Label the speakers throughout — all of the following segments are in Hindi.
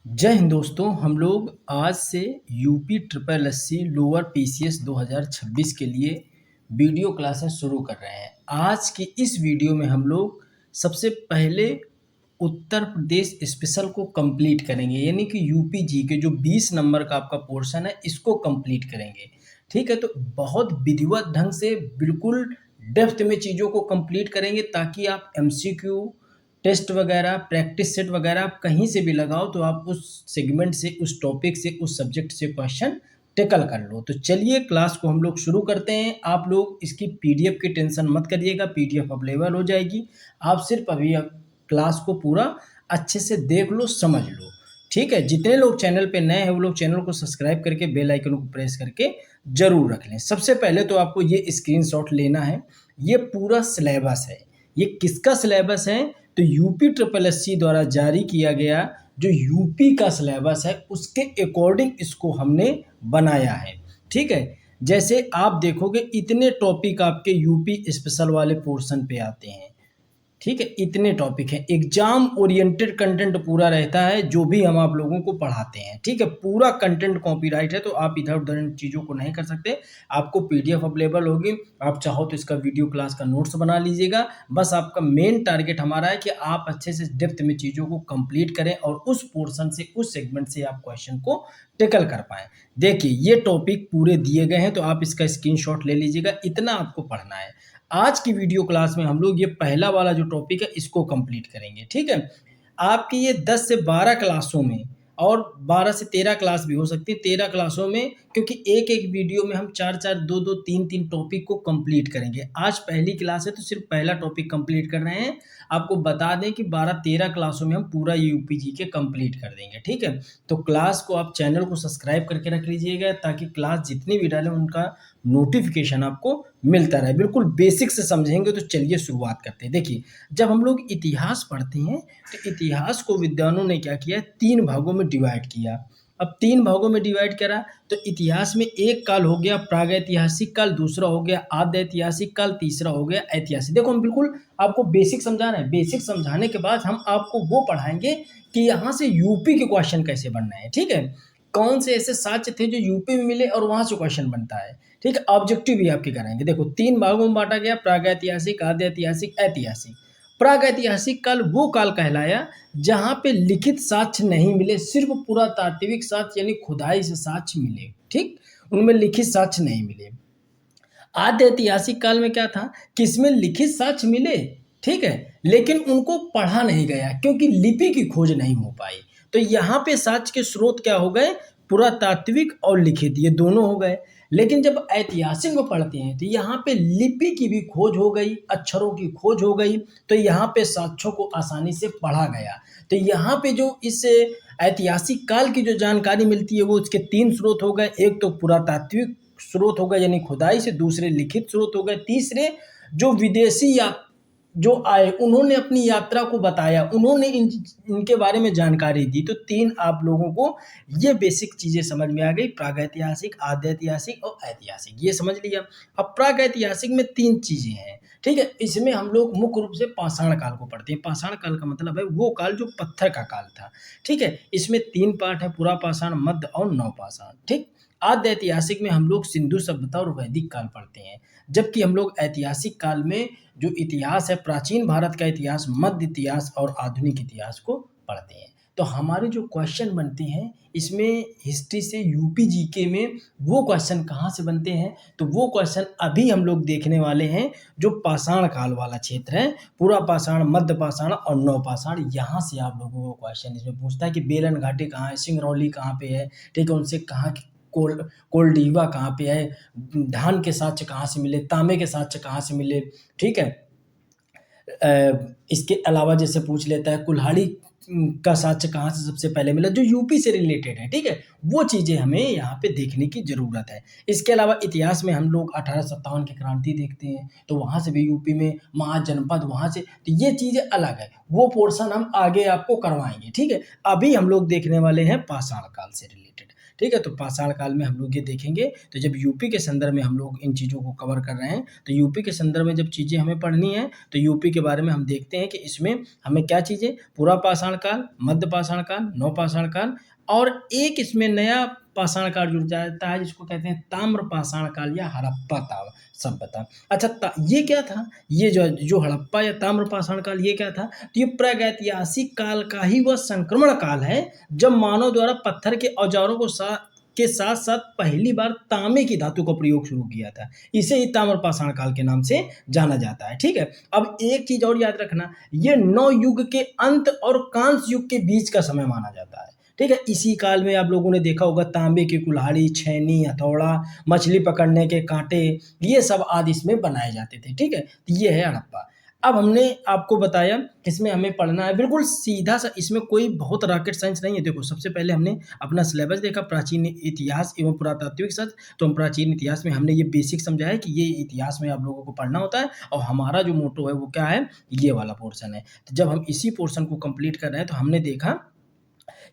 Speaker 1: जय हिंद दोस्तों। हम लोग आज से UP triple SC lower PCS 2026 के लिए वीडियो क्लासेस शुरू कर रहे हैं। आज की इस वीडियो में हम लोग सबसे पहले उत्तर प्रदेश स्पेशल को कंप्लीट करेंगे, यानी कि यूपी जी के जो 20 नंबर का आपका पोर्शन है इसको कंप्लीट करेंगे। ठीक है, तो बहुत विधिवत ढंग से बिल्कुल डेप्थ में चीज़ों को कंप्लीट करेंगे ताकि आप एमसीक्यू टेस्ट वगैरह प्रैक्टिस सेट वगैरह आप कहीं से भी लगाओ तो आप उस सेगमेंट से, उस टॉपिक से, उस सब्जेक्ट से क्वेश्चन टेकल कर लो। तो चलिए क्लास को हम लोग शुरू करते हैं। आप लोग इसकी पीडीएफ की टेंशन मत करिएगा, पीडीएफ अवेलेबल हो जाएगी। आप सिर्फ अभी क्लास को पूरा अच्छे से देख लो, समझ लो। ठीक है, जितने लोग चैनल पे नए हैं वो लोग चैनल को सब्सक्राइब करके बेल आइकन को प्रेस करके जरूर रख लें। सबसे पहले तो आपको ये स्क्रीनशॉट लेना है। ये पूरा सिलेबस है। ये किसका सिलेबस है? तो यूपी ट्रिपल एससी द्वारा जारी किया गया जो यूपी का सिलेबस है उसके अकॉर्डिंग इसको हमने बनाया है। ठीक है, जैसे आप देखोगे इतने टॉपिक आपके यूपी स्पेशल वाले पोर्शन पे आते हैं। ठीक है, इतने टॉपिक हैं। एग्जाम ओरिएंटेड कंटेंट पूरा रहता है जो भी हम आप लोगों को पढ़ाते हैं। ठीक है, पूरा कंटेंट कॉपीराइट है तो आप इधर उधर इन चीज़ों को नहीं कर सकते। आपको पीडीएफ अवेलेबल होगी, आप चाहो तो इसका वीडियो क्लास का नोट्स बना लीजिएगा। बस आपका मेन टारगेट हमारा है कि आप अच्छे से डेप्थ में चीज़ों को कंप्लीट करें और उस पोर्शन से, उस सेगमेंट से आप क्वेश्चन को टेकल कर पाएँ। देखिए ये टॉपिक पूरे दिए गए हैं तो आप इसका स्क्रीनशॉट ले लीजिएगा। इतना आपको पढ़ना है। आज की वीडियो क्लास में हम लोग ये पहला वाला जो टॉपिक है इसको कंप्लीट करेंगे। ठीक है, आपकी ये 10 से 12 क्लासों में और 12 से 13 क्लास भी हो सकती है। 13 क्लासों में, क्योंकि एक एक वीडियो में हम 4-4, 2-2, 3-3 टॉपिक को कंप्लीट करेंगे। आज पहली क्लास है तो सिर्फ पहला टॉपिक कंप्लीट कर रहे हैं। आपको बता दें कि 12-13 क्लासों में हम पूरा यूपी जी के कंप्लीट कर देंगे। ठीक है, तो क्लास को आप चैनल को सब्सक्राइब करके रख लीजिएगा ताकि क्लास जितनी भी डालें उनका नोटिफिकेशन आपको मिलता रहे। बिल्कुल बेसिक से समझेंगे तो चलिए शुरुआत करते हैं। देखिए, जब हम लोग इतिहास पढ़ते हैं तो इतिहास को विद्वानों ने क्या किया, 3 भागों में डिवाइड किया। अब 3 भागों में डिवाइड करा तो इतिहास में एक काल हो गया प्रागैतिहासिक काल, दूसरा हो गया आद्य ऐतिहासिक काल, तीसरा हो गया ऐतिहासिक। देखो हम बिल्कुल आपको बेसिक समझा रहे हैं। बेसिक समझाने के बाद हम आपको वो पढ़ाएंगे कि यहाँ से यूपी के क्वेश्चन कैसे बनना है। ठीक है, कौन से ऐसे साक्ष्य थे जो यूपी में मिले और वहां से क्वेश्चन बनता है। ठीक है, ऑब्जेक्टिव भी आपके कराएंगे। देखो 3 भागों में बांटा गया, प्रागैतिहासिक, आद्य ऐतिहासिक, ऐतिहासिक। प्रागैतिहासिक काल वो काल कहलाया जहां पे लिखित साक्ष्य नहीं मिले, सिर्फ पुरातात्विक साक्ष्य यानी खुदाई से साक्ष्य मिले। ठीक, उनमें लिखित साक्ष्य नहीं मिले। आद्य ऐतिहासिक काल में क्या था कि इसमें लिखित साक्ष्य मिले, ठीक है, लेकिन उनको पढ़ा नहीं गया क्योंकि लिपि की खोज नहीं हो पाई। तो यहाँ पे साक्ष्य के स्रोत क्या हो गए, पुरातात्विक और लिखित, ये दोनों हो गए। लेकिन जब ऐतिहासिक में पढ़ते हैं तो यहाँ पे लिपि की भी खोज हो गई, अक्षरों की खोज हो गई, तो यहाँ पे साक्ष्यों को आसानी से पढ़ा गया। तो यहाँ पे जो इस ऐतिहासिक काल की जो जानकारी मिलती है वो उसके 3 स्रोत हो गए। एक तो पुरातात्विक स्रोत हो गए यानी खुदाई से, दूसरे लिखित स्रोत हो गए, तीसरे जो विदेशी या जो आए उन्होंने अपनी यात्रा को बताया, उन्होंने इनके बारे में जानकारी दी। तो 3 आप लोगों को ये बेसिक चीजें समझ में आ गई, प्रागैतिहासिक, आद्य ऐतिहासिक और ऐतिहासिक, ये समझ लिया। अब प्रागैतिहासिक में 3 चीजें हैं। ठीक है, इसमें हम लोग मुख्य रूप से पाषाण काल को पढ़ते हैं। पाषाण काल का मतलब है वो काल जो पत्थर का काल था। ठीक है, इसमें 3 पार्ट है, पुरापाषाण, मध्य और नवपाषाण। ठीक, आद्य ऐतिहासिक में हम लोग सिंधु सभ्यता और वैदिक काल पढ़ते हैं, जबकि हम लोग ऐतिहासिक काल में जो इतिहास है, प्राचीन भारत का इतिहास, मध्य इतिहास और आधुनिक इतिहास को पढ़ते हैं। तो हमारे जो क्वेश्चन बनते हैं इसमें हिस्ट्री से यूपी जीके में वो क्वेश्चन कहाँ से बनते हैं, तो वो क्वेश्चन अभी हम लोग देखने वाले हैं जो पाषाण काल वाला क्षेत्र है, पूरा पाषाण, मध्य पाषाण और नवपाषाण। यहाँ से आप लोगों को क्वेश्चन इसमें पूछता है कि बेलन घाटी कहाँ है, सिंगरौली कहाँ पे है, ठीक है, उनसे कहाँ कोल्डीवा कहाँ पे है, धान के साक्ष्य कहाँ से मिले, तांबे के साक्ष्य कहाँ से मिले। ठीक है, इसके अलावा जैसे पूछ लेता है कुल्हाड़ी का साक्ष्य कहाँ से सबसे पहले मिला, जो यूपी से रिलेटेड है। ठीक है, वो चीज़ें हमें यहाँ पे देखने की ज़रूरत है। इसके अलावा इतिहास में हम लोग 1857 की क्रांति देखते हैं तो वहाँ से भी यूपी में महाजनपद, वहाँ से, तो ये चीज़ें अलग है, वो पोर्शन हम आगे आपको करवाएंगे। ठीक है, अभी हम लोग देखने वाले हैं पाषाण काल से रिलेटेड। ठीक है, तो पाषाण काल में हम लोग ये देखेंगे। तो जब यूपी के संदर्भ में हम लोग इन चीज़ों को कवर कर रहे हैं, तो यूपी के संदर्भ में जब चीज़ें हमें पढ़नी है, तो यूपी के बारे में हम देखते हैं कि इसमें हमें क्या चीज़ें, पूरा पाषाण काल, मध्य पाषाण काल, नवपाषाण काल और एक इसमें नया पाषाण काल जुड़ जाता है जिसको कहते हैं ताम्र पाषाण काल या हड़प्पा सभ्यता। अच्छा, ये क्या था? ये जो जो हड़प्पा या ताम्र पाषाण काल ये क्या था? तो ये प्रागैतिहासिक काल का ही वह संक्रमण काल है जब मानव द्वारा पत्थर के औजारों के साथ साथ पहली बार तांबे की धातु का प्रयोग शुरू किया था। इसे ही ताम्र पाषाण काल के नाम से जाना जाता है। ठीक है, अब एक चीज और याद रखना, ये नौ युग के अंत और कांस्य युग के बीच का समय माना जाता है। ठीक है, इसी काल में आप लोगों ने देखा होगा तांबे की कुल्हाड़ी, छेनी, हथौड़ा, मछली पकड़ने के कांटे, ये सब आदि इसमें बनाए जाते थे। ठीक है, तो ये है हड़प्पा। अब हमने आपको बताया इसमें हमें पढ़ना है बिल्कुल सीधा सा, इसमें कोई बहुत रॉकेट साइंस नहीं है। देखो, सबसे पहले हमने अपना सिलेबस देखा, प्राचीन इतिहास एवं पुरातात्विक शास्त्र। तो हम प्राचीन इतिहास में हमने ये बेसिक समझा है कि ये इतिहास में आप लोगों को पढ़ना होता है और हमारा जो मोटो है वो क्या है, ये वाला पोर्शन है। तो जब हम इसी पोर्शन को कंप्लीट कर रहे हैं तो हमने देखा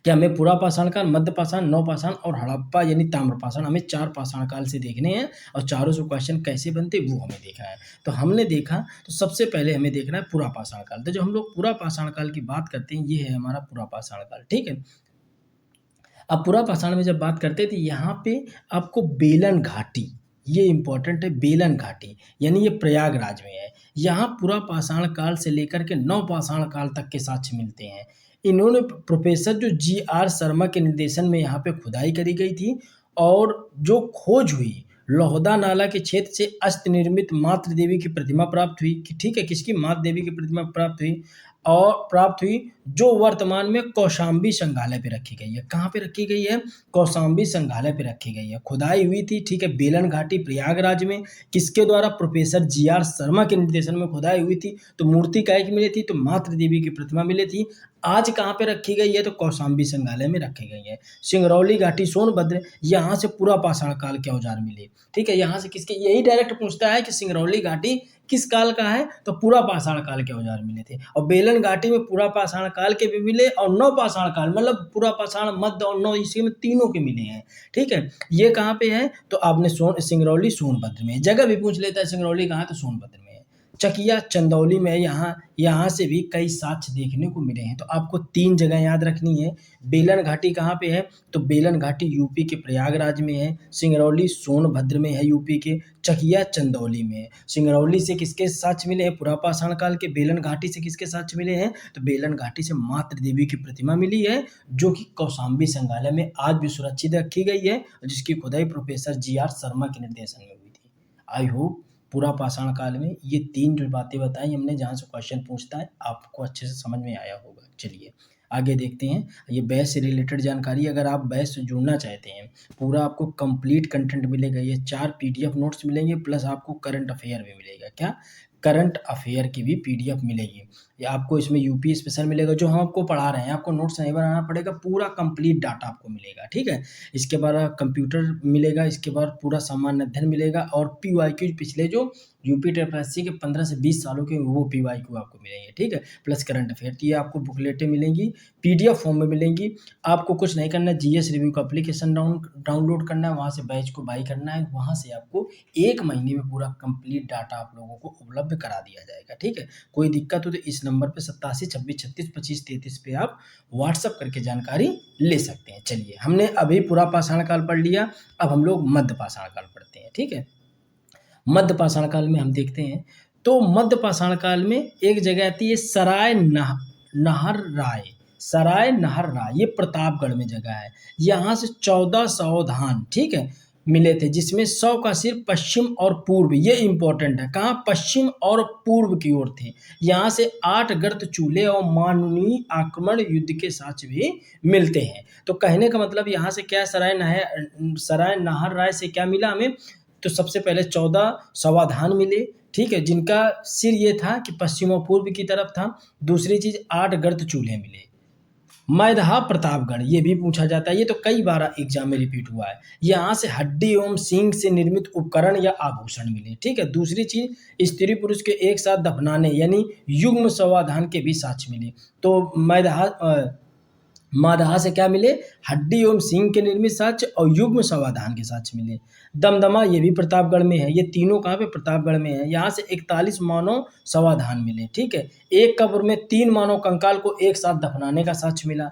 Speaker 1: कि हमें पूरा पाषाण काल, मध्य पाषाण, नवपाषाण और हड़प्पा यानी ताम्रपाषाण, हमें 4 पाषाण काल से देखने हैं और चारों से क्वेश्चन कैसे बनते वो हमें देखना है। तो हमने देखा, तो सबसे पहले हमें देखना है पूरा पाषाण काल। तो जो हम लोग पूरा पाषाण काल की बात करते हैं, ये है हमारा पूरा पाषाण काल। ठीक है, अब पूरा पाषाण में जब बात करते हैं तो यहाँ पे आपको बेलन घाटी, ये इंपॉर्टेंट है, बेलन घाटी यानी ये प्रयागराज में है। यहाँ पूरा पाषाण काल से लेकर के नवपाषाण काल तक के साक्ष्य मिलते हैं। इन्होंने प्रोफेसर जो जी.आर. शर्मा के निर्देशन में यहाँ पे खुदाई करी गई थी और जो खोज हुई, लोहदा नाला के क्षेत्र से अस्त निर्मित मातृ देवी की प्रतिमा प्राप्त हुई। ठीक है, किसकी? मातृ देवी की प्रतिमा प्राप्त हुई जो वर्तमान में कौशाम्बी संग्रहालय पे रखी गई है। कहाँ पे रखी गई है? कौशाम्बी संग्रहालय पे रखी गई है। खुदाई हुई थी, ठीक है, बेलन घाटी प्रयागराज में। किसके द्वारा? Professor G.R.. शर्मा के निर्देशन में खुदाई हुई थी। तो मूर्ति काहे की मिली थी? तो मातृ देवी की प्रतिमा मिली थी। आज कहाँ पे रखी गई है? तो कौशाम्बी संग्रहालय में रखी गई है। सिंगरौली घाटी, सोनभद्र, यहाँ से पूरा पाषाण काल के औजार मिले। ठीक है, यहाँ से किसके? यही डायरेक्ट पूछता है कि सिंगरौली घाटी किस काल का है? तो पूरा पाषाण काल के औजार मिले थे। और बेलन घाटी में पूरा पाषाण काल के भी मिले और नवपाषाण काल, मतलब पूरा पाषाण, मध्य और नव, इसी में तीनों के मिले हैं। ठीक है, ये कहाँ पे है? तो आपने सिंगरौली सोनभद्र में, जगह भी पूछ लेता है सिंगरौली कहाँ है, तो सोनभद्र में है। चकिया चंदौली में, यहाँ से भी कई साक्ष्य देखने को मिले हैं। तो आपको 3 जगह याद रखनी है। बेलन घाटी कहाँ पे है? तो बेलन घाटी यूपी के प्रयागराज में है। सिंगरौली सोनभद्र में है यूपी के। चकिया चंदौली में है। सिंगरौली से किसके साक्ष्य मिले हैं? पूरा पाषाण काल के। बेलन घाटी से किसके साक्ष्य मिले हैं? तो बेलन घाटी से मातृ देवी की प्रतिमा मिली है जो कि कौशाम्बी संग्रहालय में आज भी सुरक्षित रखी गई है, जिसकी खुदाई प्रोफेसर जी.आर. शर्मा के निर्देशन में हुई थी। आई होप पूरा पाषाण काल में ये 3 जो बातें बताई हमने, जहाँ से क्वेश्चन पूछता है, आपको अच्छे से समझ में आया होगा। चलिए आगे देखते हैं। ये बैच से रिलेटेड जानकारी, अगर आप बैच से जुड़ना चाहते हैं, पूरा आपको कंप्लीट कंटेंट मिलेगा। ये 4 पीडीएफ नोट्स मिलेंगे प्लस आपको करंट अफेयर भी मिलेगा। क्या? करंट अफेयर की भी पीडीएफ मिलेगी। या आपको इसमें यूपी स्पेशल मिलेगा, जो हम आपको पढ़ा रहे हैं, आपको नोट्स नहीं बनाना पड़ेगा, पूरा कंप्लीट डाटा आपको मिलेगा। ठीक है, इसके बाद कंप्यूटर मिलेगा, इसके बाद पूरा सामान्य अध्ययन मिलेगा और पीवाईक्यू पिछले जो यूपी ट्रिपल के 15 से 20 सालों के वो पीवाईक्यू आपको मिलेंगे। ठीक है, प्लस करंट अफेयर। तो ये आपको बुकलेटें मिलेंगी, पीडीएफ फॉर्म में मिलेंगी। आपको कुछ नहीं करना है, जीएस रिव्यू का एप्लीकेशन डाउनलोड करना है, वहाँ से बैच को बाई करना है, वहाँ से आपको 1 महीने में पूरा कंप्लीट डाटा आप लोगों को उपलब्ध करा दिया जाएगा। ठीक है, कोई दिक्कत हो तो इस नंबर पे 87 26 36 25 33 पे आप व्हाट्सअप करके जानकारी ले सकते हैं। चलिए, हमने अभी पूरा पाषाण काल पढ़ लिया, अब हम लोग मध्य पाषाण काल पढ़ते हैं। ठीक है, मध्य पाषाण काल में हम देखते हैं, तो मध्य पाषाण काल में एक जगह आती है सराय नहर राय, ये प्रतापगढ़ में जगह है। यहाँ से 14 सावधान, ठीक है, मिले थे, जिसमें 100 का सिर्फ पश्चिम और पूर्व, ये इंपॉर्टेंट है, कहाँ? पश्चिम और पूर्व की ओर थे। यहाँ से 8 गर्त चूल्हे और मानवीय आक्रमण युद्ध के साक्ष्य भी मिलते हैं। तो कहने का मतलब यहाँ से क्या, सराय नहर राय से क्या मिला हमें? तो सबसे पहले 14 सावधान मिले, ठीक है, जिनका सिर ये था कि पश्चिम और पूर्व की तरफ था। दूसरी चीज 8 गर्त चूल्हे मिले। मैदहा प्रतापगढ़, ये भी पूछा जाता है, ये तो कई बार एग्जाम में रिपीट हुआ है। यहाँ से हड्डी एवं सींग से निर्मित उपकरण या आभूषण मिले। ठीक है, दूसरी चीज स्त्री पुरुष के एक साथ दफनाने यानी युग्म समाधान के भी साक्ष्य मिले। तो मैदहा मादहा से क्या मिले, हड्डी एवं सींग के निर्मित साक्ष्य और युग्म समाधान के साक्ष्य मिले। दमदमा ये भी प्रतापगढ़ में है, ये तीनों कहाँ पे, प्रतापगढ़ में है। यहाँ से 41 मानव समाधान मिले, ठीक है। एक कब्र में 3 मानव कंकाल को एक साथ दफनाने का साक्ष्य मिला।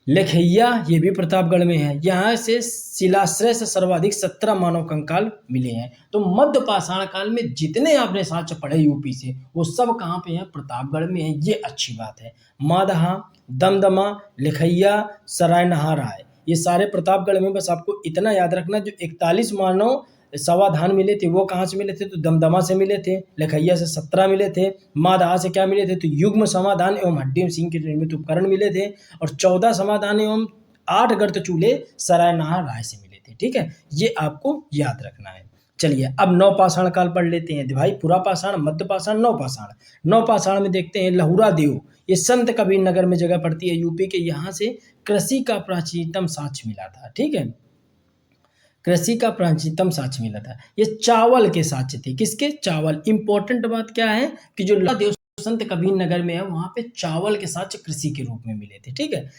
Speaker 1: लखैया ये भी प्रतापगढ़ में है, यहाँ से शिलाश्रय से सर्वाधिक 17 मानव कंकाल मिले हैं। तो मध्य पाषाण काल में जितने आपने साक्ष्य पढ़े यूपी से, वो सब कहाँ पे हैं, प्रतापगढ़ में है। ये अच्छी बात है। मादहा, दमदमा, लखैया, सरायनहा राय, ये सारे प्रतापगढ़ में। बस आपको इतना याद रखना, जो 41 मानव समाधान मिले थे वो कहाँ से मिले थे, तो दमदमा से मिले थे। लखैया से 17 मिले थे। मादहा से क्या मिले थे, तो युग्म समाधान एवं हड्डी एवं सींग के निर्मित उपकरण मिले थे। और 14 समाधान एवं 8 गर्त चूल्हे सरायनहा राय से मिले थे, ठीक है। ये आपको याद रखना है। चलिए अब नवपाषाण काल पढ़ लेते हैं भाई। पुरापाषाण, मध्यपाषाण, नवपाषाण। नवपाषाण में देखते हैं लहुरा देव, ये संत कबीर नगर में जगह पड़ती है यूपी के। यहाँ से कृषि का प्राचीनतम साक्ष्य मिला था, ठीक है। कृषि का प्राचीनतम साक्ष्य मिला था। ये चावल के साक्ष्य थे, किसके, चावल। इंपॉर्टेंट बात क्या है कि जो देव संत कबीर नगर में है, वहां पे चावल के साक्ष्य कृषि के रूप में मिले थे, ठीक है।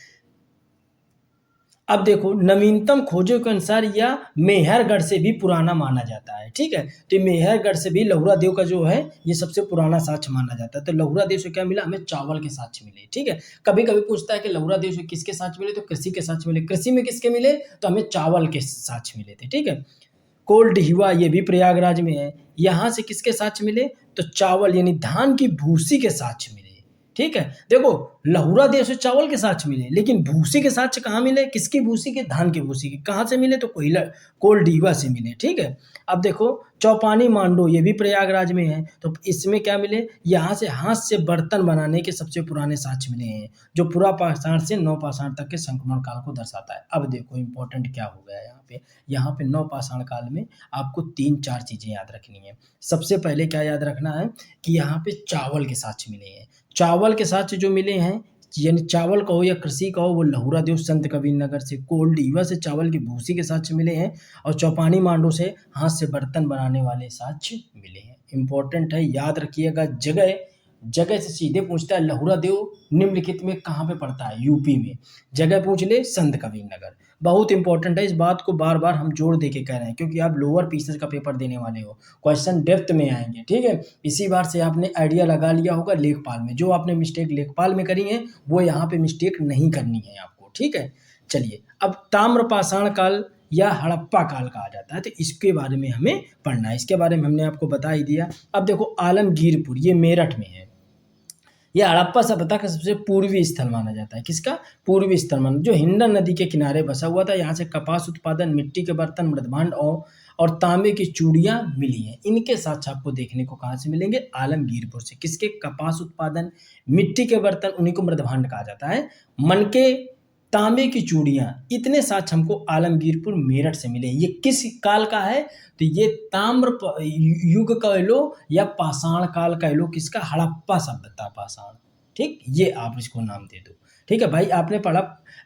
Speaker 1: अब देखो, नवीनतम खोजों के अनुसार यह मेहरगढ़ से भी पुराना माना जाता है, ठीक है। तो मेहरगढ़ से भी लहुरा देव का जो है ये सबसे पुराना साक्ष्य माना जाता है। तो लहुरा देव से क्या मिला, हमें चावल के साक्ष्य मिले, ठीक है। कभी कभी पूछता है कि लहुरा देव से किसके साक्ष्य मिले, तो कृषि के साक्ष्य मिले। कृषि में किसके मिले, तो हमें चावल के साक्ष्य मिले थे, ठीक है। कोल्ड हिवा ये भी प्रयागराज में है। यहाँ से किसके साक्ष्य मिले, तो चावल यानी धान की भूसी के साक्ष्य मिले, ठीक है। देखो, लहुरा देव से चावल के साक्ष्य मिले, लेकिन भूसी के साक्ष्य कहाँ मिले, किसकी भूसी के, धान की भूसी के। कहाँ से मिले, तो कोल्डीवा से मिले, ठीक है। अब देखो, चौपानी मांडो ये भी प्रयागराज में है। तो इसमें क्या मिले, यहाँ से हाथ से बर्तन बनाने के सबसे पुराने साक्ष्य मिले हैं, जो पुरापाषाण से नवपाषाण तक के संक्रमण काल को दर्शाता है। अब देखो इंपॉर्टेंट क्या हो गया यहाँ पे नवपाषाण काल में आपको 3-4 चीजें याद रखनी है। सबसे पहले क्या याद रखना है कि यहाँ पे चावल के साक्ष्य मिले हैं। चावल के साक्ष्य जो मिले हैं, यानी चावल कहो या कृषि कहो, वो लहुरा देव संत कबीर नगर से, कोल्डीवा से चावल की भूसी के साक्ष्य मिले हैं, और चौपानी मांडो से हाथ से बर्तन बनाने वाले साक्ष्य मिले हैं। इंपॉर्टेंट है, याद रखिएगा। जगह जगह से सीधे पूछता है, लहुरा देव निम्नलिखित में कहाँ पे पड़ता है, यूपी में। जगह पूछ ले, संत कबीर नगर। बहुत इंपॉर्टेंट है, इस बात को बार बार हम जोड़ दे के कह रहे हैं, क्योंकि आप लोअर पीसेस का पेपर देने वाले हो, क्वेश्चन डेप्थ में आएंगे, ठीक है। इसी बार से आपने आइडिया लगा लिया होगा लेखपाल में। जो आपने मिस्टेक लेखपाल में करी है, वो यहाँ पे मिस्टेक नहीं करनी है आपको, ठीक है। चलिए, अब ताम्रपाषाण काल या हड़प्पा काल कहा जाता है, तो इसके बारे में हमें पढ़ना है। इसके बारे में हमने आपको बता ही दिया। अब देखो, आलमगीरपुर ये मेरठ में है। यह हड़प्पा सभ्यता का सबसे पूर्वी स्थल माना जाता है। किसका, पूर्वी स्थल माना, जो हिंडन नदी के किनारे बसा हुआ था। यहाँ से कपास उत्पादन, मिट्टी के बर्तन, मृदभांड और तांबे की चूड़ियां मिली हैं। इनके साथ आपको देखने को कहाँ से मिलेंगे, आलमगीरपुर से। किसके, कपास उत्पादन, मिट्टी के बर्तन, उन्हीं को मृदभांड कहा जाता है। मनके, तांबे की चूड़ियां, इतने साक्ष्य हमको आलमगीरपुर मेरठ से मिले। ये किस काल का है, तो ये ताम्र युग कह लो या पाषाण काल कह लो। किसका, हड़प्पा सभ्यता पाषाण, ठीक। ये आप इसको नाम दे दो, ठीक है भाई। आपने पढ़ा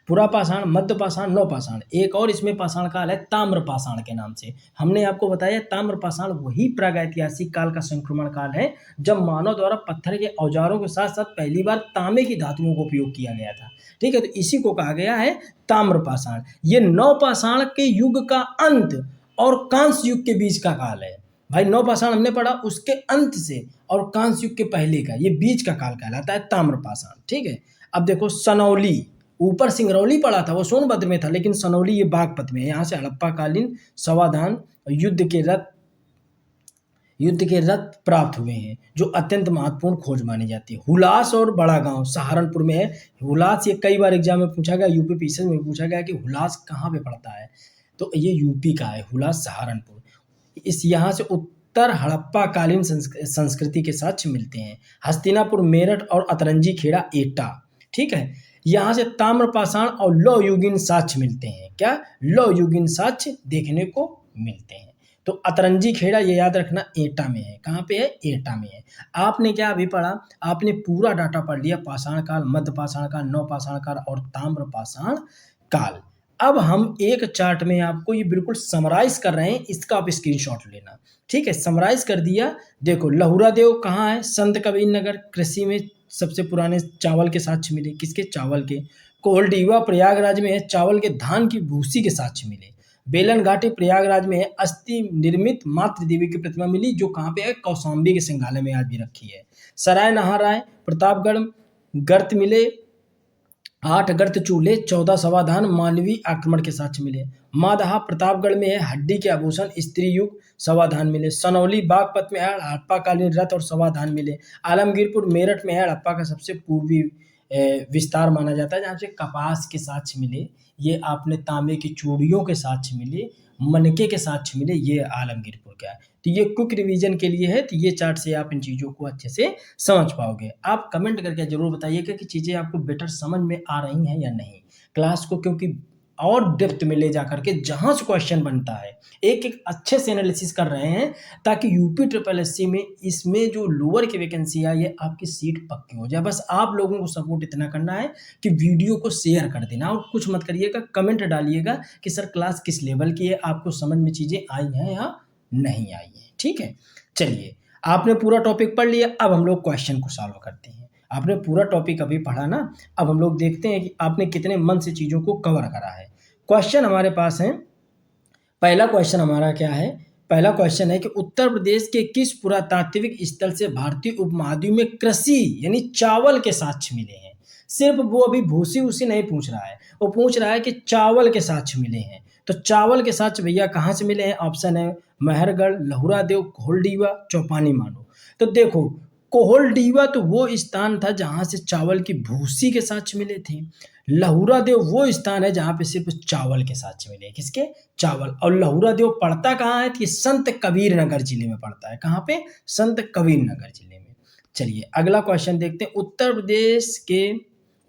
Speaker 1: पुरापाषाण, मध्यपाषाण, नवपाषाण। एक और इसमें पाषाण काल है ताम्रपाषाण के नाम से। हमने आपको बताया ताम्रपाषाण वही प्रागैतिहासिक काल का संक्रमण काल है, जब मानव द्वारा पत्थर के औजारों के साथ साथ पहली बार तांबे की धातुओं का उपयोग किया गया था, ठीक है। तो इसी को कहा गया है ताम्रपाषाण। ये नवपाषाण के युग का अंत और कांस्य युग के बीच का काल है भाई। नवपाषाण हमने पढ़ा उसके अंत से और कांस्य युग के पहले का, ये बीच का काल कहलाता है ताम्रपाषाण, ठीक है। अब देखो, सनौली, ऊपर सिंगरौली पड़ा था, वो सोनभद्र में था, लेकिन सनौली ये बागपत में है। यहाँ से हड़प्पा कालीन समाधान, युद्ध के रथ प्राप्त हुए हैं, जो अत्यंत महत्वपूर्ण खोज मानी जाती है। हुलास और बड़ा गांव सहारनपुर में है। हुलास ये कई बार एग्जाम में पूछा गया, यूपी पीसीएस में पूछा गया कि हुलास कहाँ पे पड़ता है, तो ये यूपी का है, हुलास सहारनपुर। इस यहाँ से उत्तर हड़प्पा कालीन संस्कृति के साक्ष्य मिलते हैं। हस्तिनापुर, मेरठ और अतरंजी खेड़ा, एटा, ठीक है। यहाँ से ताम्रपाषाण और लौह युगीन साक्ष्य मिलते हैं। क्या, लौह युगीन साक्ष्य देखने को मिलते हैं। तो अतरंजी खेड़ा ये याद रखना एटा में है। कहाँ पे है, एटा में है। आपने क्या अभी पढ़ा, आपने पूरा डाटा पढ़ लिया, पाषाण काल, मध्य पाषाण काल, नवपाषाण काल और ताम्रपाषाण काल। अब हम एक चार्ट में आपको ये बिल्कुल समराइज कर रहे हैं, इसका आप स्क्रीनशॉट लेना, ठीक है। समराइज कर दिया। देखो, लहुरा देव कहाँ है, संत कबीर नगर। कृषि में सबसे पुराने चावल के साक्ष्य मिले, किसके, चावल के। कोहलडीवा प्रयागराज में है, चावल के धान की भूसी के साक्ष्य मिले। बेलन घाटी प्रयागराज में है, अस्थि निर्मित मातृ देवी की प्रतिमा मिली, जो कहाँ पे है, कौशाम्बी के संग्रहालय में आज भी रखी है। सराय नहाराय प्रतापगढ़ गर्त मिले, 8 गर्त चूल्हे, 14 समाधान मानवीय आक्रमण के साक्ष्य मिले। मादहा प्रतापगढ़ में है, हड्डी के आभूषण स्त्री युग समाधान मिले। सनौली बागपत में है, हड़प्पा कालीन रथ और समाधान मिले। आलमगीरपुर मेरठ में है, हड़प्पा का सबसे पूर्वी विस्तार माना जाता है, जहाँ से कपास के साक्ष्य मिले। ये आपने तांबे की चूड़ियों के साक्ष्य मिले, मनके के साक्ष्य मिले, ये आलमगीरपुर का है। तो ये क्विक रिवीजन के लिए है, तो ये चार्ट से आप इन चीज़ों को अच्छे से समझ पाओगे। आप कमेंट करके ज़रूर बताइएगा कि चीज़ें आपको बेटर समझ में आ रही हैं या नहीं क्लास को, क्योंकि और डेप्थ में ले जा करके जहाँ से क्वेश्चन बनता है एक एक अच्छे से एनालिसिस कर रहे हैं, ताकि यूपी ट्रिपल एससी में इसमें जो लोअर की वैकेंसी आई है आपकी सीट पक्की हो जाए। बस आप लोगों को सपोर्ट इतना करना है कि वीडियो को शेयर कर देना और कुछ मत करिएगा, कमेंट डालिएगा कि सर क्लास किस लेवल की है, आपको समझ में चीज़ें आई हैं या नहीं आई है। ठीक है, चलिए आपने पूरा टॉपिक पढ़ लिया, अब हम लोग क्वेश्चन को सॉल्व करते हैं। आपने पूरा टॉपिक अभी पढ़ा ना, अब हम लोग देखते हैं कि आपने कितने मन से चीज़ों को कवर करा है। क्वेश्चन हमारे पास है, पहला क्वेश्चन हमारा क्या है, पहला क्वेश्चन है कि उत्तर प्रदेश के किस पुरातात्विक स्थल से भारतीय उपमहाद्वीप में कृषि यानी चावल के साक्ष्य मिले हैं। सिर्फ वो अभी भूसी उसी नहीं पूछ रहा है, वो पूछ रहा है कि चावल के साक्ष्य मिले हैं। तो चावल के साक्ष्य भैया कहाँ से मिले हैं, ऑप्शन है महरगढ़, लहुरा देव, कोहलडीवा, चौपानी मानो। तो देखो कोहलडीवा तो वो स्थान था जहाँ से चावल की भूसी के साक्ष्य मिले थे। लहुरा देव वो स्थान है जहाँ पे सिर्फ चावल के साक्ष्य मिले। किसके, चावल। और लहुरा देव पड़ता कहाँ है, कि संत कबीर नगर जिले में पड़ता है। कहाँ पे, संत कबीर नगर जिले में। चलिए अगला क्वेश्चन देखते हैं।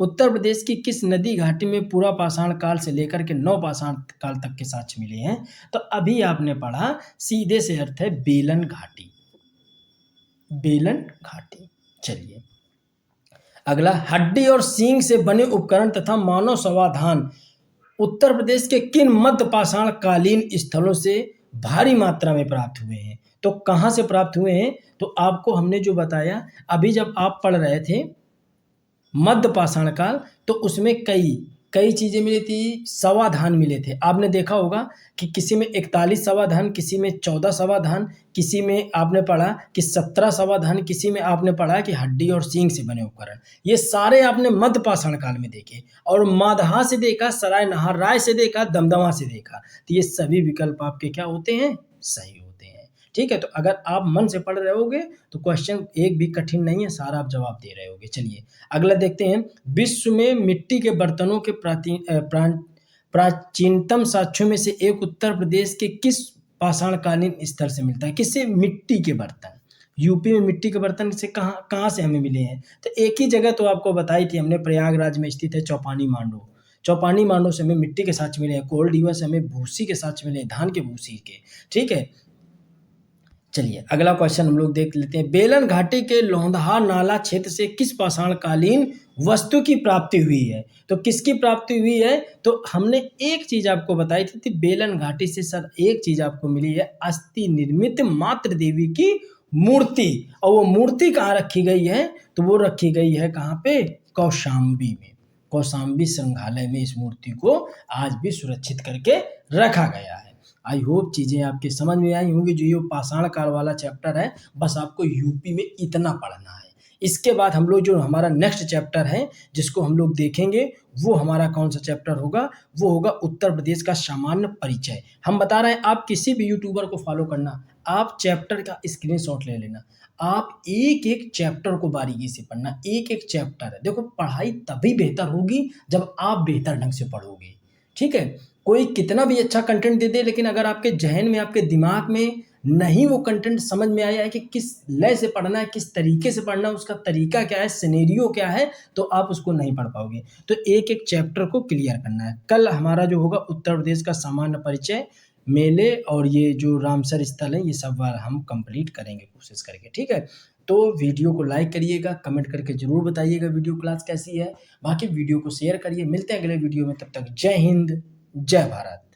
Speaker 1: उत्तर प्रदेश की किस नदी घाटी में पूरा पाषाण काल से लेकर के नव पाषाण काल तक के साक्ष्य मिले हैं। तो अभी आपने पढ़ा, सीधे से अर्थ है बेलन घाटी, बेलन घाटी। चलिए अगला, हड्डी और सींग से बने उपकरण तथा मानव समाधान उत्तर प्रदेश के किन मध्य पाषाण कालीन स्थलों से भारी मात्रा में प्राप्त हुए हैं। तो कहाँ से प्राप्त हुए हैं, तो आपको हमने जो बताया अभी जब आप पढ़ रहे थे मध्य पाषाण काल, तो उसमें कई चीज़ें मिली थी, समाधान मिले थे। आपने देखा होगा कि किसी में 41 समाधान, किसी में 14 समाधान, किसी में आपने पढ़ा कि 17 समाधान, किसी में आपने पढ़ा कि हड्डी और सींग से बने उपकरण। ये सारे आपने मध्य पाषाण काल में देखे, और मादहा से देखा, सराय नहाराय से देखा, दमदमा से देखा। तो ये सभी विकल्प आपके क्या होते हैं, सही होते हैं। ठीक है, तो अगर आप मन से पढ़ रहे होगे तो क्वेश्चन एक भी कठिन नहीं है, सारा आप जवाब दे रहे होगे। चलिए अगला देखते हैं। विश्व में मिट्टी के बर्तनों के प्राचीनतम साक्ष्यों में से एक उत्तर प्रदेश के किस पाषाणकालीन स्थल से मिलता है। किससे, मिट्टी के बर्तन। यूपी में मिट्टी के बर्तन से कहाँ से हमें मिले हैं, तो एक ही जगह तो आपको बताई थी हमने, प्रयागराज में स्थित है चौपानी मांडो। चौपानी मांडो से हमें मिट्टी के साक्ष्य मिले हैं, कोहलडीवा से हमें भूसी के साक्ष्य मिले हैं, धान के भूसी के। ठीक है, चलिए अगला क्वेश्चन हम लोग देख लेते हैं। बेलन घाटी के लोंधहा नाला क्षेत्र से किस पाषाणकालीन वस्तु की प्राप्ति हुई है। तो किसकी प्राप्ति हुई है, तो हमने एक चीज आपको बताई थी, बेलन घाटी से सर एक चीज आपको मिली है, अस्थि निर्मित मातृ देवी की मूर्ति। और वो मूर्ति कहाँ रखी गई है, तो वो रखी गई है कहाँ पे, कौशाम्बी में। कौशाम्बी संग्रहालय में इस मूर्ति को आज भी सुरक्षित करके रखा गया है। आई होप चीज़ें आपके समझ में आई होंगी। जो ये पाषाण काल वाला चैप्टर है, बस आपको यूपी में इतना पढ़ना है। इसके बाद हम लोग जो हमारा नेक्स्ट चैप्टर है जिसको हम लोग देखेंगे, वो हमारा कौन सा चैप्टर होगा, वो होगा उत्तर प्रदेश का सामान्य परिचय। हम बता रहे हैं, आप किसी भी यूट्यूबर को फॉलो करना, आप चैप्टर का स्क्रीनशॉट ले लेना, आप एक एक चैप्टर को बारीकी से पढ़ना। एक एक चैप्टर है, देखो पढ़ाई तभी बेहतर होगी जब आप बेहतर ढंग से पढ़ोगे। ठीक है, कोई कितना भी अच्छा कंटेंट दे दे, लेकिन अगर आपके जहन में, आपके दिमाग में नहीं वो कंटेंट समझ में आया है कि किस लय से पढ़ना है, किस तरीके से पढ़ना है, उसका तरीका क्या है, सिनेरियो क्या है, तो आप उसको नहीं पढ़ पाओगे। तो एक एक चैप्टर को क्लियर करना है। कल हमारा जो होगा उत्तर प्रदेश का सामान्य परिचय, मेले और ये जो रामसर स्थल है, ये सब हम कंप्लीट करेंगे कोशिश करके। ठीक है, तो वीडियो को लाइक करिएगा, कमेंट करके जरूर बताइएगा वीडियो क्लास कैसी है। बाकी वीडियो को शेयर करिए। मिलते हैं अगले वीडियो में, तब तक जय हिंद, जय भारत।